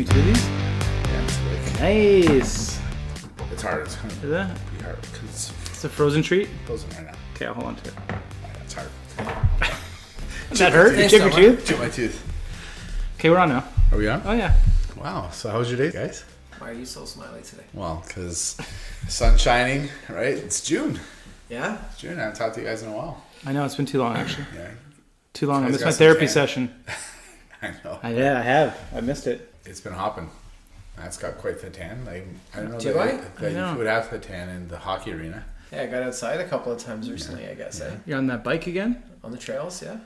me two of these. Yeah, it's like, Nice. it's hard. It's Is that? pretty hard because It's a frozen treat. it goes in right now. Okay, I'll hold on to it. It's hard. Does that hurt? You chip your tooth? Chip my tooth. Okay, we're on now. Are we on? Oh yeah. Wow. So how was your day, guys? Why are you so smiley today? Well, because sun's shining, right? It's June. Yeah? It's June. I haven't talked to you guys in a while. I know it's been too long actually. Yeah. Too long. I Guys missed got my some therapy tan. session. I know. Yeah, I have. I missed it. It's been hopping. That's got quite the tan. Like, I don't know Do that I know. you would have the tan in the hockey arena. Yeah, I got outside a couple of times recently, I guess, eh? You're on that bike again? On the trails, yeah?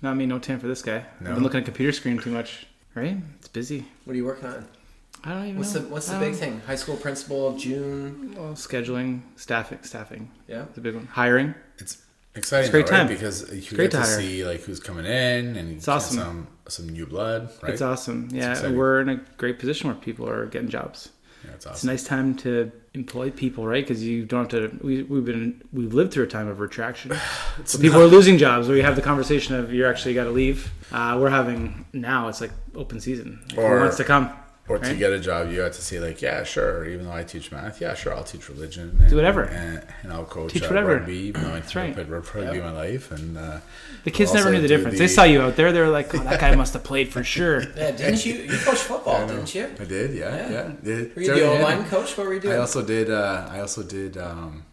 Not me. No tan for this guy. No? I've been looking at a computer screen too much. Right? It's busy. What are you working on? I don't even What's know. the big thing? High school principal, June? Well, scheduling, staffing. Yeah? It's a big one. Hiring. It's exciting, It's a great though, right? time. Because you great get to to hire. see like who's coming in and you It's get awesome. some new blood, right? It's awesome. Yeah, exciting. we're in a great position where people are getting jobs. Yeah, it's It's a awesome. nice time to employ people, right? Because you don't have to. We've lived through a time of retraction. So people are losing jobs. We have the conversation of you actually got to leave. We're having now. It's like open season. Like, who Or- wants to come? Or to right? get a job, you have to say like, yeah, sure. Even though I teach math, yeah, sure, I'll teach religion. And, Do whatever. And I'll coach Teach whatever. rugby. Even though I right. played rugby my life. And The kids I'll never also knew the do difference. They saw you out there. They were like, "Oh, that guy must have played for sure." Yeah, didn't you? You coached football, didn't you? I did, yeah. Were you the O-line coach? What were you doing? I also did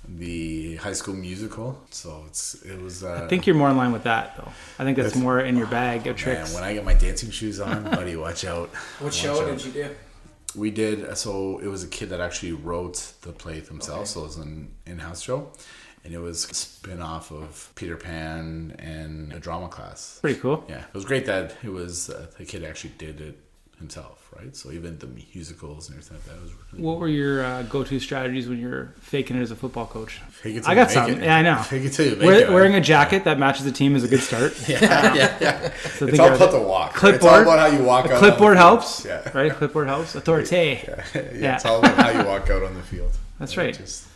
the high school musical. So it was. I think you're more in line with that, though. I think that's more in your bag of Man, tricks. when I get my dancing shoes on, buddy, watch out. What Watch show out. did you do? We did, so it was a kid that actually wrote the play himself, Okay. so it was an in-house show, and it was a spin-off of Peter Pan and a drama class. Pretty cool. Yeah, it was great that it was, the kid actually did it himself, right? So even the musicals and everything like that was really What were your go-to strategies when you're faking it as a football coach? Fake it till I you got make some. it. Yeah, I know. Fake it till you make it. Wearing a jacket that matches the team is a good start. yeah. So It's think all of about it. the walk. Clipboard. It's all about how you walk A out. clipboard on the field. helps, Yeah. right? Clipboard helps. Authority. Yeah, it's all about how you walk out on the field. That's Right? right. Just,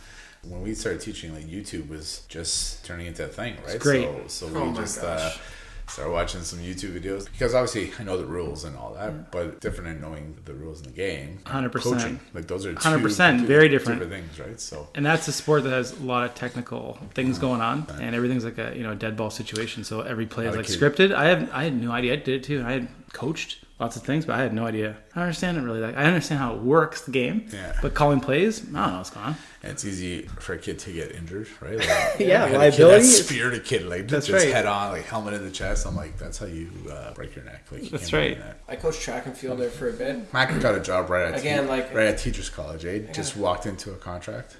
when we started teaching, like YouTube was just turning into a thing, right? great. So Oh we my just gosh. started watching some YouTube videos because obviously I know the rules and all that, but different than knowing the rules in the game. 100%. Coaching, like those are 100%, two very different. things, right? So And that's a sport that has a lot of technical things going on, and everything's like a dead ball situation. So every play is Lot like of scripted. I had no idea. I did it too. I had coached lots of things, but I had no idea. I don't understand it really. Like I understand how it works the game, Yeah. but calling plays, I don't know what's going on. and it's easy for a kid to get injured, right? Like, Yeah, I had a liability kid that is- speared a kid like That's just right. head on, like helmet in the chest. I'm like, that's how you break your neck. Like you That's can't be right. doing that. I coached track and field there for a bit. Mac got a job right Again, right at teachers college. Just walked into a contract.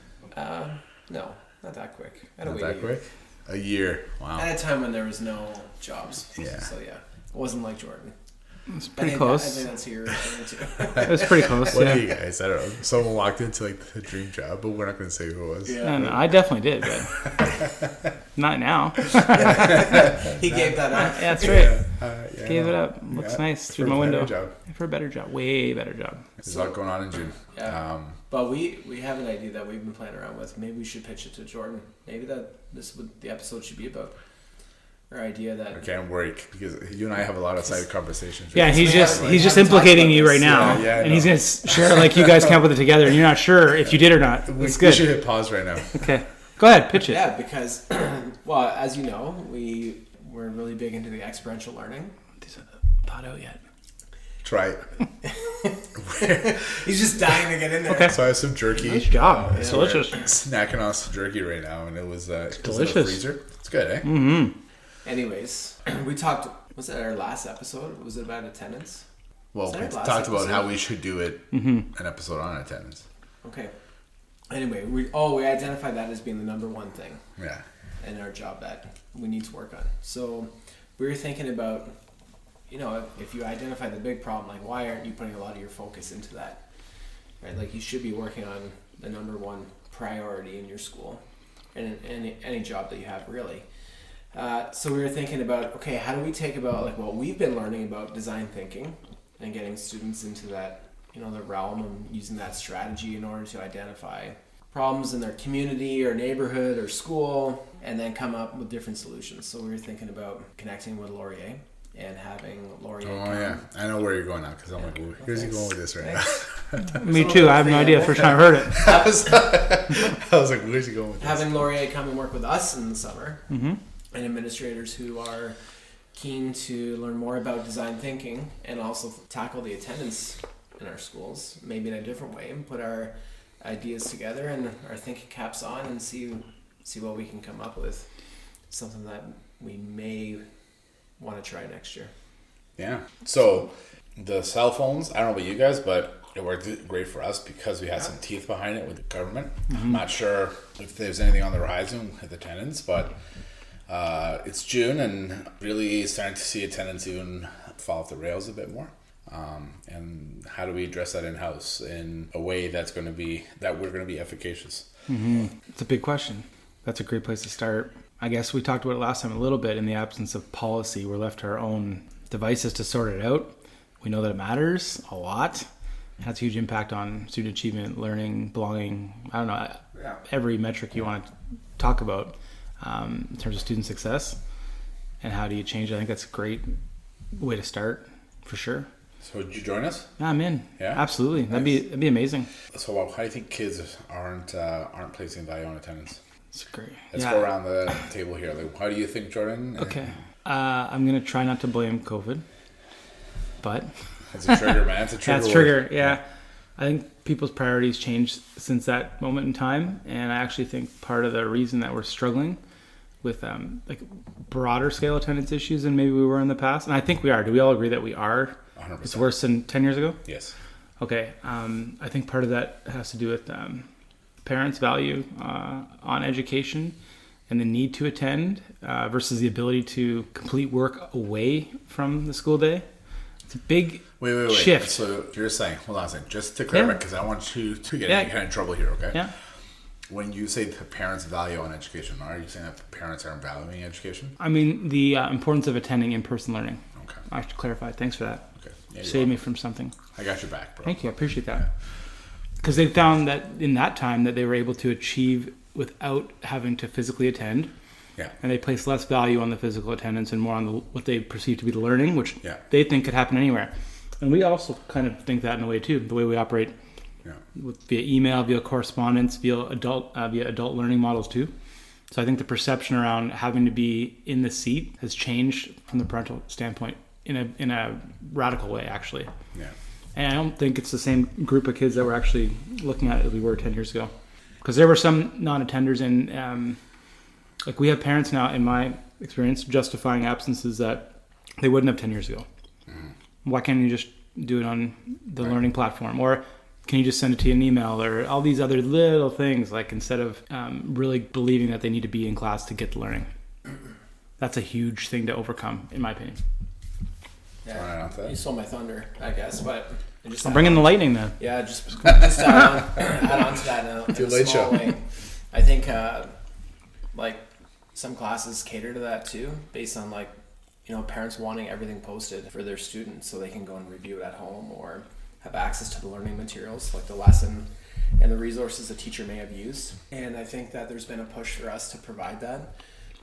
No, not that quick. I had to Not wait that a year. quick. A year. Wow. At a time when there was no jobs. Yeah. So yeah, it wasn't like Jordan. It's I pretty think close. that's your referring to. It was pretty close. What Yeah. do you guys? I don't know. Someone walked into like the dream job, but we're not going to say who it was. Yeah. No, I definitely did, but not now. He gave that up. Yeah, that's right. Yeah, Gave no. it up. Looks Yeah, nice for through a my better window. job. For a better job, way better job. There's a lot going on in June. Yeah. But we have an idea that we've been playing around with. Maybe we should pitch it to Jordan. Maybe the episode should be about. Our idea that I can't work because you and I have a lot of side conversations. Yeah, right? he's We just haven't- he's we just haven't talked implicating about you this. right now, Yeah, I and he's know. gonna share like you guys came up with it together, and you're not sure if you did or not. We, It's we good. should hit pause right now. Okay, go ahead, pitch it. yeah, because well, as you know, we're really big into the experiential learning. These haven't thought out yet. Try it. He's just dying to get in there. Okay. So I have some jerky. Nice job. It's So we're delicious. Snacking on some jerky right now, and it was delicious. in the freezer. It's good, eh? Mm-hmm. Anyways, we talked. Was it our last episode? Was it about attendance? Well, Was that we our last talked about episode? how we should do it. Mm-hmm. An episode on attendance. Okay. Anyway, we identified that as being the number one thing Yeah. in our job that we need to work on. So we were thinking about, if you identify the big problem, like why aren't you putting a lot of your focus into that? Right? Like you should be working on the number one priority in your school and in any job that you have, really. So we were thinking about, okay, how do we take about like what we've been learning about design thinking and getting students into that, the realm and using that strategy in order to identify problems in their community or neighborhood or school and then come up with different solutions. So we were thinking about connecting with Laurier and having Laurier Oh come. yeah, I know where you're going now because I'm like, well, here's he going with this right now. Me too. I have no idea. First time I heard it. I was like, where's he going with this? Having Laurier come and work with us in the summer, Mm-hmm. and administrators who are keen to learn more about design thinking and also tackle the attendance in our schools, maybe in a different way, and put our ideas together and our thinking caps on and see what we can come up with. Something that we may want to try next year. Yeah. So the cell phones, I don't know about you guys, but it worked great for us because we had some teeth behind it with the government. I'm not sure if there's anything on the horizon with attendance, but it's June and really starting to see attendance even fall off the rails a bit more. And how do we address that in-house in a way we're going to be efficacious? Mm-hmm. It's a big question. That's a great place to start. I guess we talked about it last time a little bit. In the absence of policy, we're left to our own devices to sort it out. We know that it matters a lot. It has a huge impact on student achievement, learning, belonging. I don't know, every metric you want to talk about in terms of student success. And how do you change it? I think that's a great way to start, for sure. So would you join us? Yeah, I'm in. Yeah? Absolutely. Nice. That'd be amazing. So how do you think kids aren't placing value on attendance? It's great. Let's go around the table here. Like, how do you think, Jordan? Okay. I'm going to try not to blame COVID, but... It's a trigger, man. It's a trigger. That's trigger, yeah. I think people's priorities changed since that moment in time, and I actually think part of the reason that we're struggling with like broader scale attendance issues than maybe we were in the past, and I think we are. Do we all agree that we are? 100%. It's worse than 10 years ago? Yes. Okay. I think part of that has to do with parents' value on education and the need to attend versus the ability to complete work away from the school day. It's a big wait. shift. So you're saying, hold on a second, just to clarify, because I want you to get any kind of trouble here, okay? Yeah. When you say the parents' value on education, are you saying that the parents aren't valuing education? I mean, the importance of attending in-person learning. Okay. I have to clarify. Thanks for that. Okay. Yeah, Save me from something. I got your back, bro. Thank you. I appreciate that. Because they found that in that time that they were able to achieve without having to physically attend. Yeah. And they place less value on the physical attendance and more on what they perceive to be the learning, which they think could happen anywhere. And we also kind of think that in a way too, the way we operate via email, via correspondence, via adult learning models too. So I think the perception around having to be in the seat has changed from the parental standpoint in a radical way, actually. Yeah. And I don't think it's the same group of kids that we're actually looking at as we were 10 years ago. Because there were some non-attenders and like we have parents now, in my experience, justifying absences that they wouldn't have 10 years ago. Mm-hmm. Why can't you just do it on the learning platform? Or can you just send it to an email? Or all these other little things, like instead of really believing that they need to be in class to get the learning. That's a huge thing to overcome, in my opinion. Yeah, you stole my thunder, I guess, but... I'm bringing the lightning then. Yeah, just add on to that in a small way. I think like some classes cater to that too, based on like, you know, parents wanting everything posted for their students so they can go and review it at home or have access to the learning materials, like the lesson and the resources a teacher may have used. And I think that there's been a push for us to provide that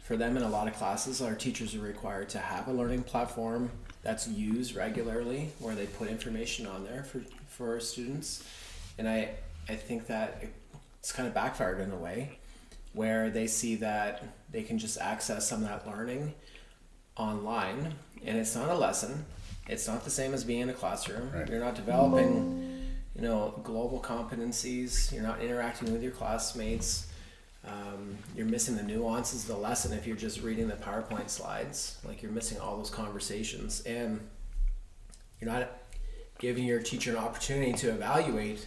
for them. In a lot of classes, our teachers are required to have a learning platform that's used regularly where they put information on there for students. And I think that it's kind of backfired in a way where they see that they can just access some of that learning online, and it's not a lesson. It's not the same as being in a classroom. Right. You're not developing, you know, global competencies. You're not interacting with your classmates. You're missing the nuances of the lesson if you're just reading the PowerPoint slides. Like, you're missing all those conversations, and you're not giving your teacher an opportunity to evaluate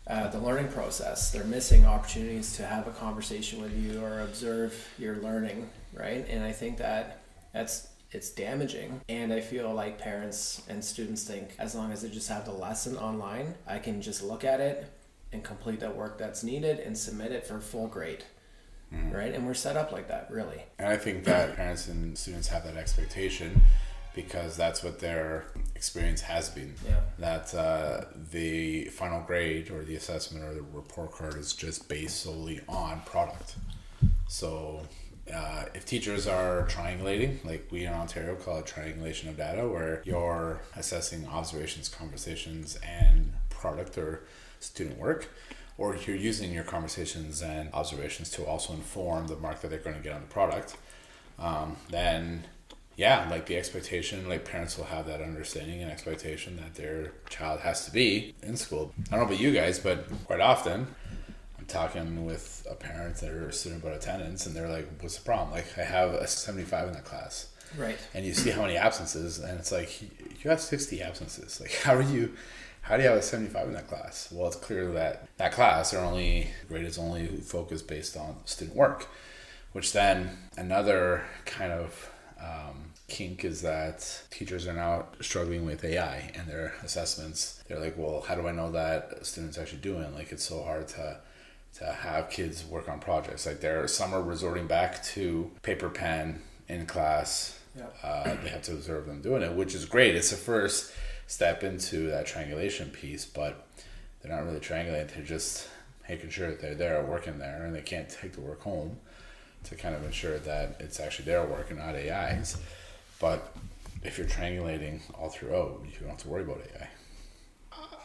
the learning process. They're missing opportunities to have a conversation with you or observe your learning, right? And I think that it's damaging. And I feel like parents and students think as long as they just have the lesson online, I can just look at it and complete that work that's needed and submit it for full grade. Right? And we're set up like that, really. And I think that parents and students have that expectation because that's what their experience has been. Yeah. That the final grade or the assessment or the report card is just based solely on product. So if teachers are triangulating, like we in Ontario call it triangulation of data, where you're assessing observations, conversations, and product or student work, or if you're using your conversations and observations to also inform the mark that they're going to get on the product, then yeah, like the expectation, like parents will have that understanding and expectation that their child has to be in school. I don't know about you guys, but quite often I'm talking with a parent or a student about attendance, and they're like, what's the problem? Like, I have a 75 in that class. Right. And you see how many absences, and it's like, you have 60 absences. Like, how do you have a 75 in that class? Well, it's clear that that class grade is only focused based on student work, which then another kind of kink is that teachers are now struggling with AI and their assessments. They're like, well, how do I know that a student's actually doing? Like, it's so hard to have kids work on projects. Like, some are resorting back to paper pen in class. Yeah. They have to observe them doing it, which is great. It's the first step into that triangulation piece, but they're not really triangulating. They're just making sure that they're there, working there, and they can't take the work home to kind of ensure that it's actually their work and not AI's. But if you're triangulating all throughout, you don't have to worry about AI.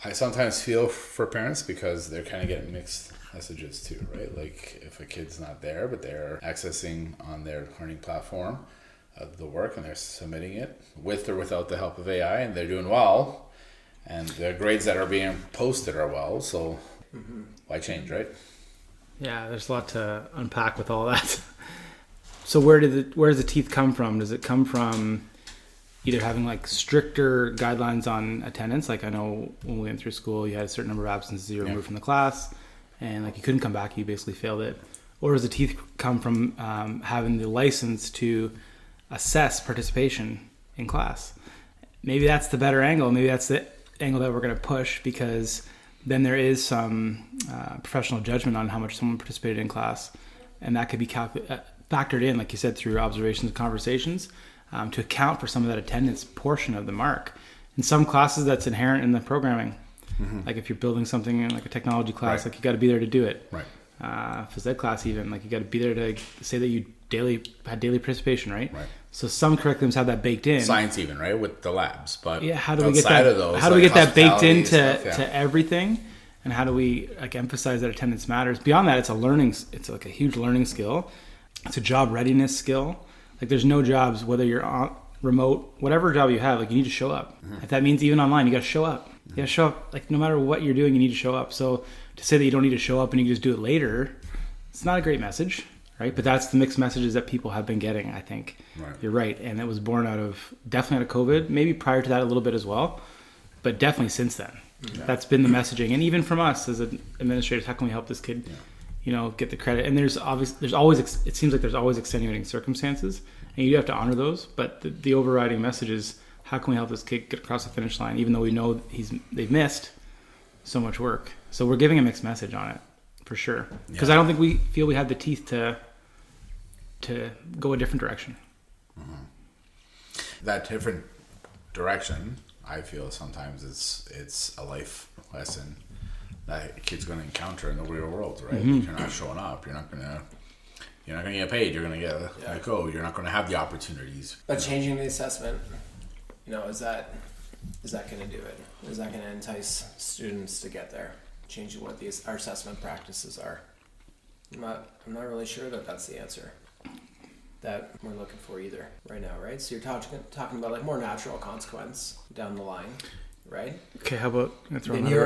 I sometimes feel for parents because they're kind of getting mixed messages too, right? Like, if a kid's not there, but they're accessing on their learning platform the work and they're submitting it with or without the help of AI, and they're doing well, and the grades that are being posted are well, so why change, right? Yeah, there's a lot to unpack with all that. So where does the teeth come from? Does it come from either having like stricter guidelines on attendance? Like, I know when we went through school, you had a certain number of absences you were removed from the class, and like you couldn't come back, you basically failed it. Or does the teeth come from having the license to assess participation in class? Maybe that's the better angle. Maybe that's the angle that we're going to push, because then there is some professional judgment on how much someone participated in class, and that could be factored in, like you said, through observations and conversations, to account for some of that attendance portion of the mark. In some classes, that's inherent in the programming. Like if you're building something in like a technology class, like you got to be there to do it. Right. Phys ed class, even like you got to be there to say that you had daily participation, right? Right. So some curriculums have that baked in. Science, even, right, with the labs. But yeah, how do we get that? Those, how do we get that baked into to everything? And how do we like emphasize that attendance matters? Beyond that, it's like a huge learning skill. It's a job readiness skill. Like, there's no jobs, whether you're on remote, whatever job you have, like, you need to show up. If that means even online, you got to show up. You got to show up. Like, no matter what you're doing, you need to show up. So to say that you don't need to show up and you can just do it later, it's not a great message, right? But that's the mixed messages that people have been getting, I think. Right. You're right. And it was born definitely out of COVID, maybe prior to that a little bit as well, but definitely since then. Yeah. That's been the messaging. And even from us as administrators, how can we help this kid get the credit? And there's always, it seems like there's always extenuating circumstances, and you do have to honor those. But the overriding message is, how can we help this kid get across the finish line, even though we know they've missed so much work. So we're giving a mixed message on it, for sure. Because I don't think we feel we have the teeth to go a different direction. That different direction, I feel sometimes it's a life lesson that a kid's going to encounter in the real world, right? If you're not showing up, you're not going to get paid. You're going to get let go. You're not going to have the opportunities. But changing the assessment, is that going to do it? Is that going to entice students to get there? Changing what our assessment practices are. I'm not really sure that that's the answer that we're looking for either right now, right? So you're talking about like more natural consequence down the line, right? Okay, how about throw another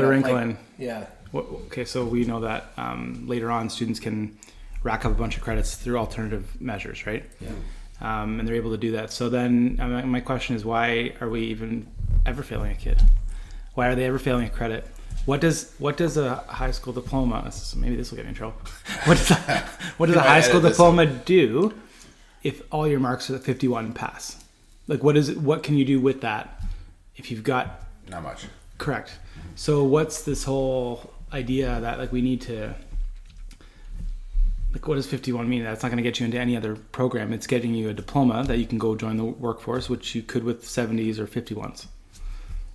wrinkle in? Yeah. Okay, so we know that later on students can rack up a bunch of credits through alternative measures, right? Yeah. And they're able to do that. So then my question is, why are we even ever failing a kid? Why are they ever failing a credit? What does a high school diploma, maybe this will get me in trouble. What does a high school diploma do if all your marks are 51 pass? Like, what can you do with that if you've got... Not much. Correct. So what's this whole idea that like we need to... Like, what does 51 mean? That's not going to get you into any other program. It's getting you a diploma that you can go join the workforce, which you could with 70s or 51s.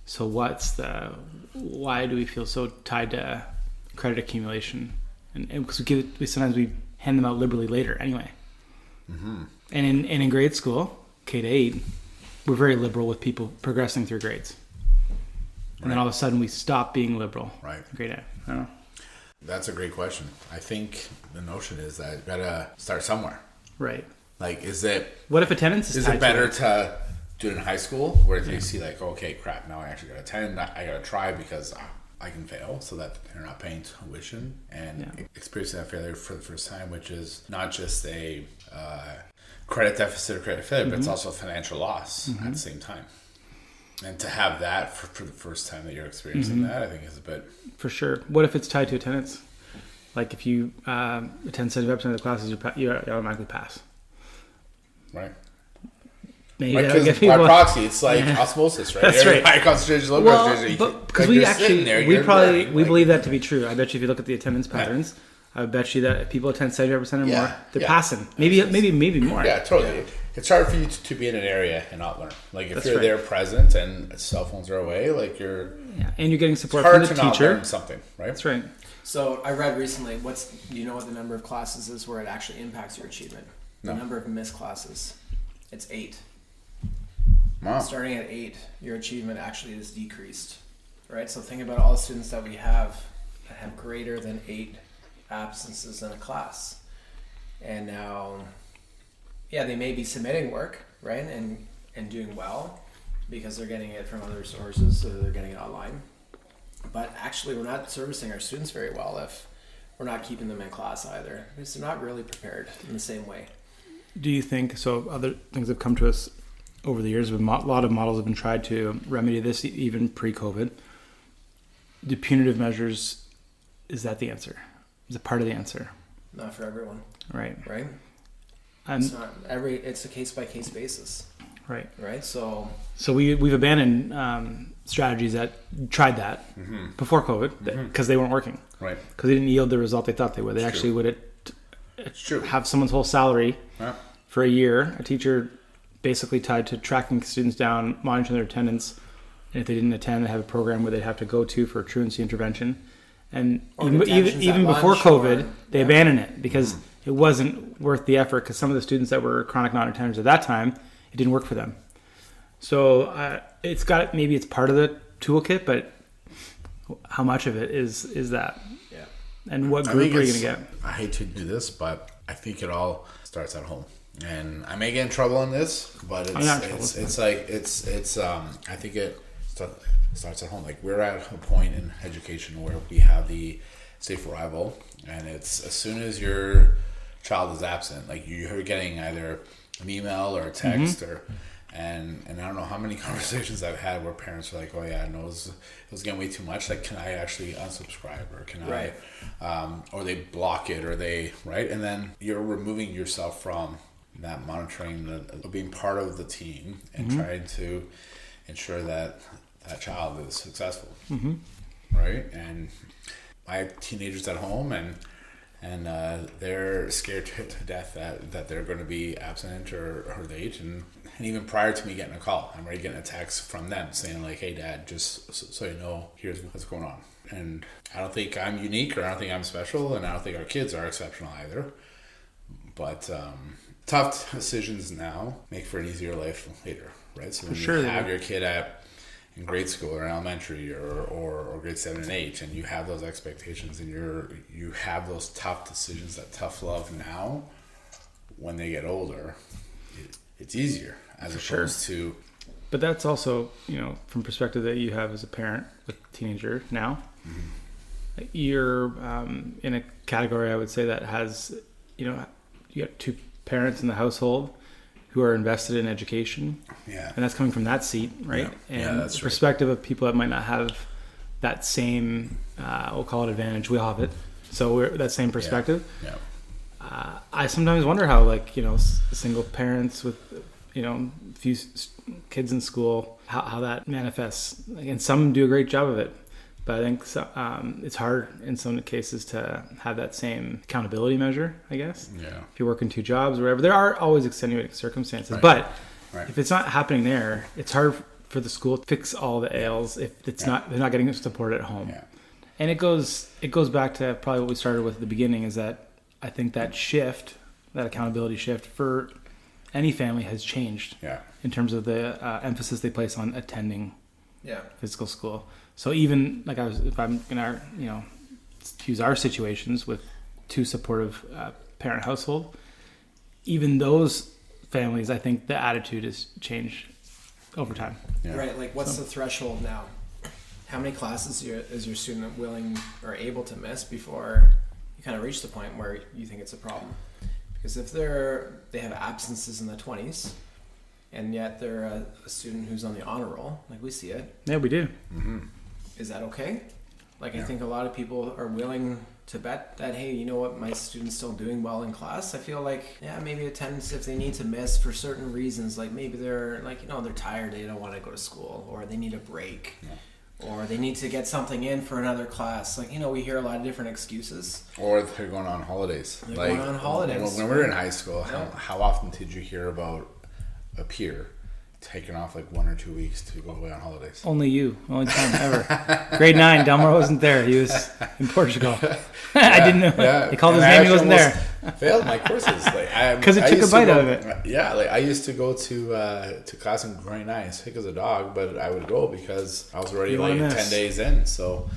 So why do we feel so tied to credit accumulation? And because sometimes we hand them out liberally later anyway. And in grade school, K to 8, we're very liberal with people progressing through grades. And then all of a sudden we stop being liberal. Right. Grade 8. I don't know. That's a great question. I think the notion is that you gotta start somewhere. Right. Like, What if attendance is tied it better to to do it in high school where you see like, okay, crap, now I actually gotta attend. I gotta try because I can fail, so that they're not paying tuition and experiencing that failure for the first time, which is not just a credit deficit or credit failure, but it's also a financial loss at the same time. And to have that for the first time that you're experiencing that, I think is a bit... For sure. What if it's tied to attendance? Like if you attend 75% of the classes, you automatically pass. Right. Maybe Right, that'll because get by people... proxy, it's like osmosis, right? That's right. High concentration, low Well, concentration. but because like we you're actually, sitting there, we you're probably, learning, we like- believe that to be true. I bet you if you look at the attendance patterns, I would bet you that if people attend 75% or more, they're passing. Maybe more. Yeah, totally. It's hard for you to be in an area and not learn. Like if That's you're right. there present and cell phones are away, like you're... Yeah. And you're getting support It's from hard the to not teacher. learn something, right? That's right. So I read recently, do you know what the number of classes is where it actually impacts your achievement? No. The number of missed classes. It's 8. Wow. Starting at 8, your achievement actually is decreased, right? So think about all the students that we have that have greater than 8 absences in a class. And now, they may be submitting work, right? And doing well because they're getting it from other sources, so they're getting it online. But actually, we're not servicing our students very well if we're not keeping them in class either, because they're not really prepared in the same way. Do you think, so other things have come to us over the years, a lot of models have been tried to remedy this, even pre-COVID. Do punitive measures, is that the answer? Is it part of the answer? Not for everyone, Right. right? And It's not it's a case-by-case basis, right. right? So we've abandoned strategies that tried that before COVID because they weren't working. Right. Because they didn't yield the result they thought they would. They actually would have someone's whole salary for a year. A teacher basically tied to tracking students down, monitoring their attendance, and if they didn't attend, they have a program where they'd have to go to for truancy intervention. And even before COVID, they abandoned it because it wasn't worth the effort. Because some of the students that were chronic non-attenders at that time, it didn't work for them. So maybe it's part of the toolkit, but how much of it is that? Yeah. And what group are you going to get? I hate to do this, but I think it all starts at home. And I may get in trouble on this, but I think it starts at home. Like we're at a point in education where we have the safe arrival, and it's as soon as your child is absent, like you're getting either an email or a text and I don't know how many conversations I've had where parents are like, oh yeah, no, it was getting way too much. Like, can I actually unsubscribe or can I, or they block it or they, right? And then you're removing yourself from that monitoring, being part of the team and trying to ensure that that child is successful, right? And I have teenagers at home and they're scared to death that they're going to be absent or late. And even prior to me getting a call, I'm already getting a text from them saying like, hey dad, just so you know, here's what's going on. And I don't think I'm unique or I don't think I'm special and I don't think our kids are exceptional either. But tough decisions now make for an easier life later, right? So when you have your kid in grade school or elementary or grade 7 and 8 and you have those expectations and you have those tough decisions, that tough love now, when they get older, it's easier as opposed to... But that's also, from perspective that you have as a parent with a teenager now, you're in a category, I would say, that has, you got 2 parents in the household who are invested in education. Yeah. And that's coming from that seat, right? Yeah. And that's the perspective of people that might not have that same, we'll call it advantage. We all have it. So we're that same perspective. Yeah. I sometimes wonder how, single parents with, few kids in school, how that manifests. And some do a great job of it. But I think it's hard in some cases to have that same accountability measure, I guess. Yeah. If you're working 2 jobs or whatever, there are always extenuating circumstances. Right. But if it's not happening there, it's hard for the school to fix all the ails if they're not getting support at home. Yeah. And it goes back to probably what we started with at the beginning, is that I think that shift that accountability shift for any family has changed Yeah. in terms of the emphasis they place on attending Yeah. physical school. So even like if I'm gonna, use our situations with two supportive parent household, even those families, I think the attitude has changed over time. Yeah. Right. Like, what's the threshold now? How many classes is your student willing or able to miss before you kind of reach the point where you think it's a problem? Because if they have absences in the 20s, and yet they're a student who's on the honor roll, like we see it. Yeah, we do. Mm-hmm. Is that okay? Like, Yeah. I think a lot of people are willing to bet that, hey, you know what, my student's still doing well in class. I feel like, yeah, maybe attendance, if they need to miss for certain reasons, like maybe they're like, they're tired, they don't want to go to school, or they need a break, or they need to get something in for another class. Like, we hear a lot of different excuses. Or they're going on holidays. They're going on holidays. When we were in high school, Yeah. how often did you hear about a peer taking off like 1 or 2 weeks to go away on holidays? Only time ever. Grade 9, Delmar wasn't there. He was in Portugal. I didn't know. Yeah. They called his And name. I He wasn't actually there. Failed my courses, like Because it took a bite out of it. Yeah, like I used to go to class in grade 9, sick as a dog, but I would go because I was already You like wanna 10 miss. days in. So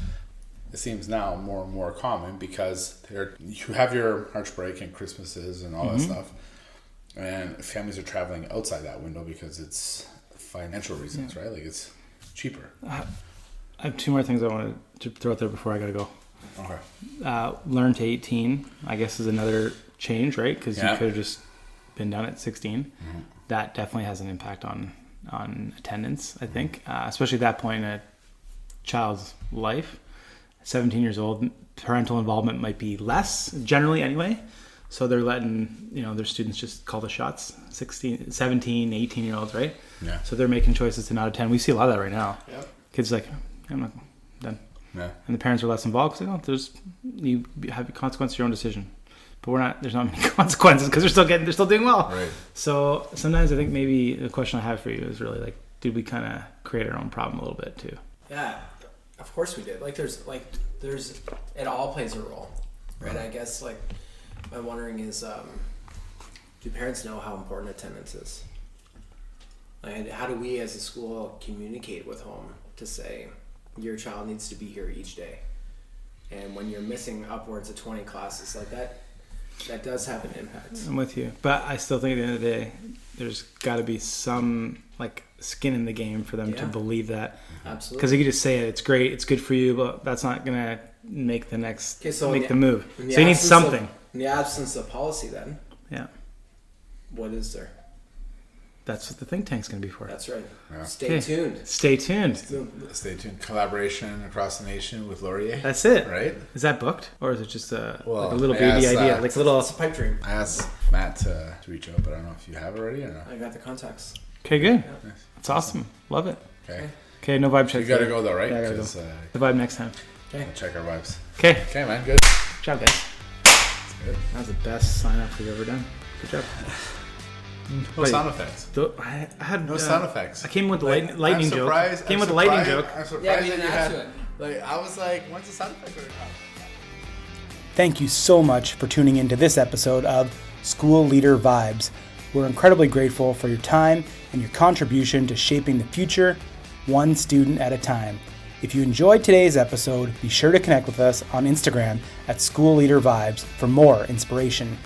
it seems now more and more common because you have your March break and Christmases and all that stuff, and families are traveling outside that window because it's financial reasons, right? Like it's cheaper. I have two more things I wanted to throw out there before I gotta go. Okay. Learn to 18, I guess, is another change, right? Because Yeah. you could have just been done at 16. That definitely has an impact on attendance, I think, especially at that point in a child's life. 17 years old, parental involvement might be less, generally anyway. So they're letting, their students just call the shots, 16, 17, 18-year-olds, right? Yeah. So they're making choices to not attend. We see a lot of that right now. Yep. Kids like, I'm not done. Yeah. And the parents are less involved because you have a consequence of your own decision. But there's not many consequences because they're still doing well. Right. So sometimes I think maybe the question I have for you is really like, did we kind of create our own problem a little bit too? Yeah, of course we did. There's it all plays a role, right? I guess I'm wondering is, do parents know how important attendance is? And how do we as a school communicate with home to say your child needs to be here each day? And when you're missing upwards of 20 classes like that does have an impact. I'm with you. But I still think at the end of the day, there's got to be some skin in the game for them to believe that. Absolutely. Because you could just say it, it's great, it's good for you, but that's not going to make the next, make the move. So you need something. In the absence of policy then, Yeah. what is there? That's what the think tank's going to be for. That's right. Yeah. Stay tuned. Stay tuned. Stay tuned. Collaboration across the nation with Laurier. That's it. Right? Is that booked? Or is it just a Well, little I baby asked, idea? Like a little... It's a pipe dream. I asked Matt to reach out, but I don't know if you have already or not. I got the contacts. Okay, good. Yeah. That's awesome. Love it. Okay. Okay, no vibe check. You gotta go though, right? Yeah, I gotta go. 'Cause, The vibe next time. we'll check our vibes. Okay. Okay, man. Good. Good job, guys. Good. That was the best sign off we've ever done. Good job. No sound effects. I had No sound effects. I came with the Like, lightning I'm joke. surprised- Came I'm with the lightning surprised- joke. I'm surprised Yeah, we that didn't you add had. to it. Like I was like, when's the sound effect going to come? Thank you so much for tuning into this episode of School Leader Vibes. We're incredibly grateful for your time and your contribution to shaping the future, one student at a time. If you enjoyed today's episode, be sure to connect with us on Instagram at School Leader Vibes for more inspiration.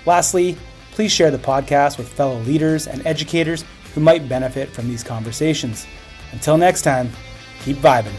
Lastly, please share the podcast with fellow leaders and educators who might benefit from these conversations. Until next time, keep vibing.